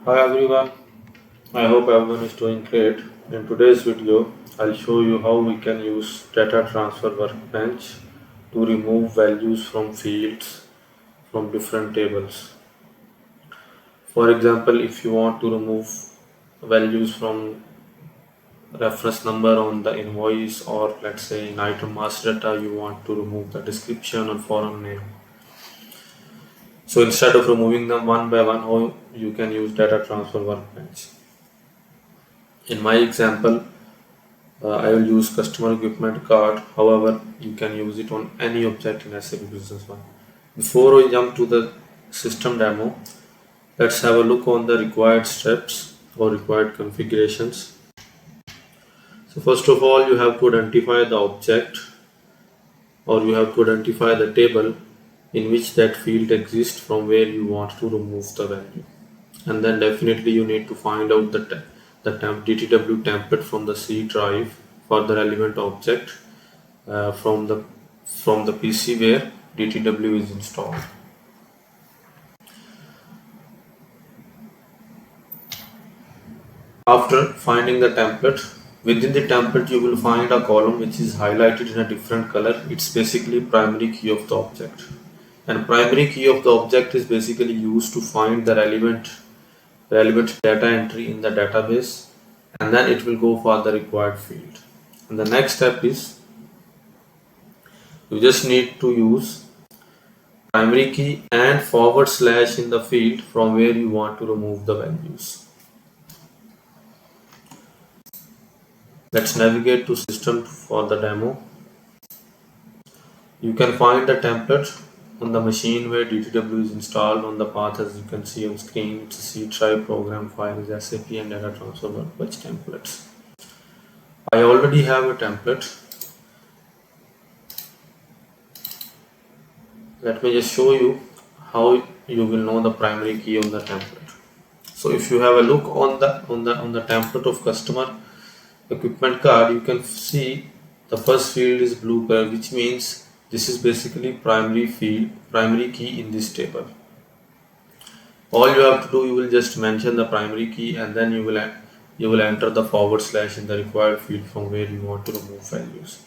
Hi everyone, I hope everyone is doing great. In today's video, I'll show you how we can use data transfer workbench to remove values from fields from different tables. For example, if you want to remove values from reference number on the invoice, or let's say in item master data you want to remove the description or foreign name. So instead of removing them one by one, how you can use data transfer workbench. In my example, I will use customer equipment card. However, you can use it on any object in SAP Business One. Before we jump to the system demo, let's have a look on the required steps or required configurations. So first of all, you have to identify the object, or you have to identify the table in which that field exists from where you want to remove the value. And then definitely you need to find out the DTW template from the C drive for the relevant object from the PC where DTW is installed. After finding the template, within the template you will find a column which is highlighted in a different color. It's basically primary key of the object, and primary key of the object is basically used to find the relevant data entry in the database, and then it will go for the required field. And the next step is you just need to use primary key and / in the field from where you want to remove the values. Let's navigate to system for the demo. You can find the template on the machine where DTW is installed on the path. As you can see on screen, it's a C drive program file is SAP and data transfer workbench templates. I already have a template. Let me just show you how you will know the primary key on the template. So if you have a look on the template of customer equipment card, you can see the first field is blue color, which means this is basically primary key in this table. All you have to do, you will just mention the primary key, and then you will enter the / in the required field from where you want to remove values.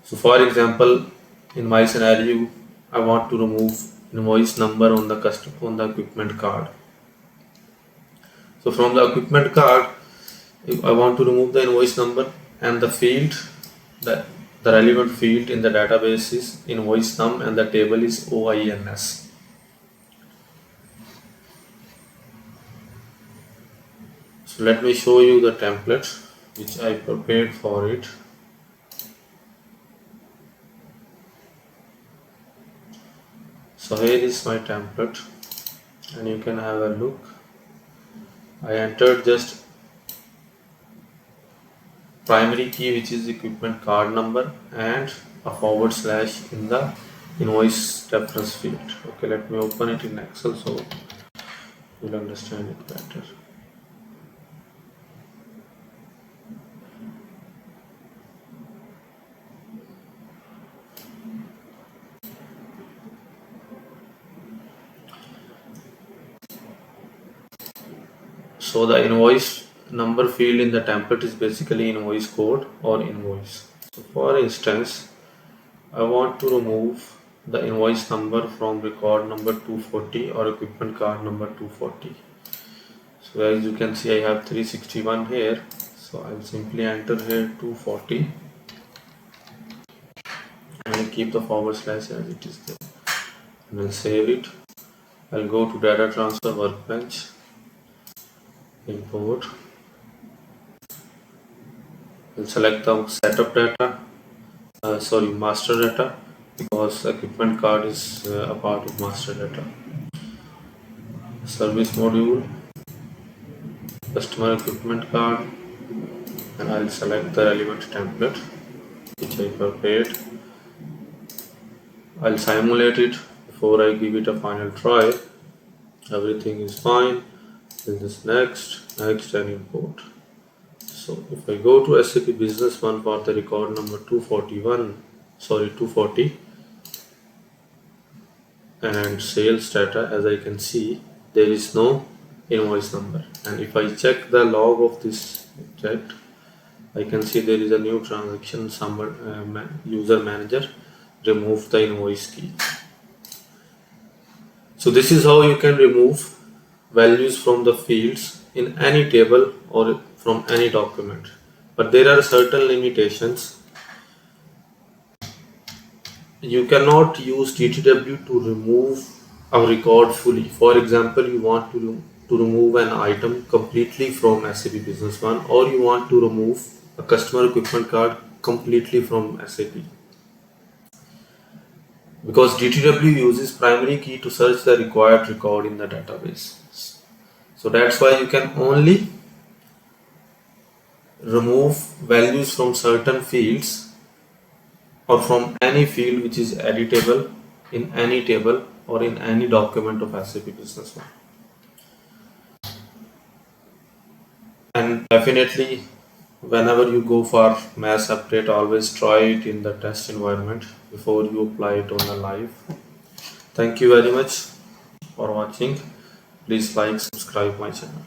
So for example, in my scenario, I want to remove invoice number on the equipment card. So from the equipment card, I want to remove the invoice number, and the field, the relevant field in the database is invoice num, and the table is OINS. So let me show you the template which I prepared for it. So here is my template, and you can have a look. I entered just primary key, which is equipment card number, and a / in the invoice reference field. Okay, let me open it in Excel so you'll understand it better. So the invoice number field in the template is basically invoice code or invoice. So for instance, I want to remove the invoice number from record number 240 or equipment card number 240. So as you can see, I have 361 here. So I'll simply enter here 240 and I'll keep the / as it is there, and I'll save it. I'll go to data transfer workbench, import. I'll select the setup data, master data, because equipment card is a part of master data. Service module, customer equipment card, and I'll select the relevant template which I prepared. I'll simulate it before I give it a final try. Everything is fine. Then this next and import. So if I go to SAP Business One for the record number 240 and sales data, as I can see, there is no invoice number. And if I check the log of this object, I can see there is a new transaction. User manager remove the invoice key. So this is how you can remove values from the fields in any table or from any document. But there are certain limitations. You cannot use DTW to remove a record fully. For example, you want to remove an item completely from SAP Business One, or you want to remove a customer equipment card completely from SAP. Because DTW uses primary key to search the required record in the database. So that's why you can only remove values from certain fields or from any field which is editable in any table or in any document of SAP Business One. And definitely, whenever you go for mass update, always try it in the test environment before you apply it on the live. Thank you very much for watching. Please like, subscribe my channel.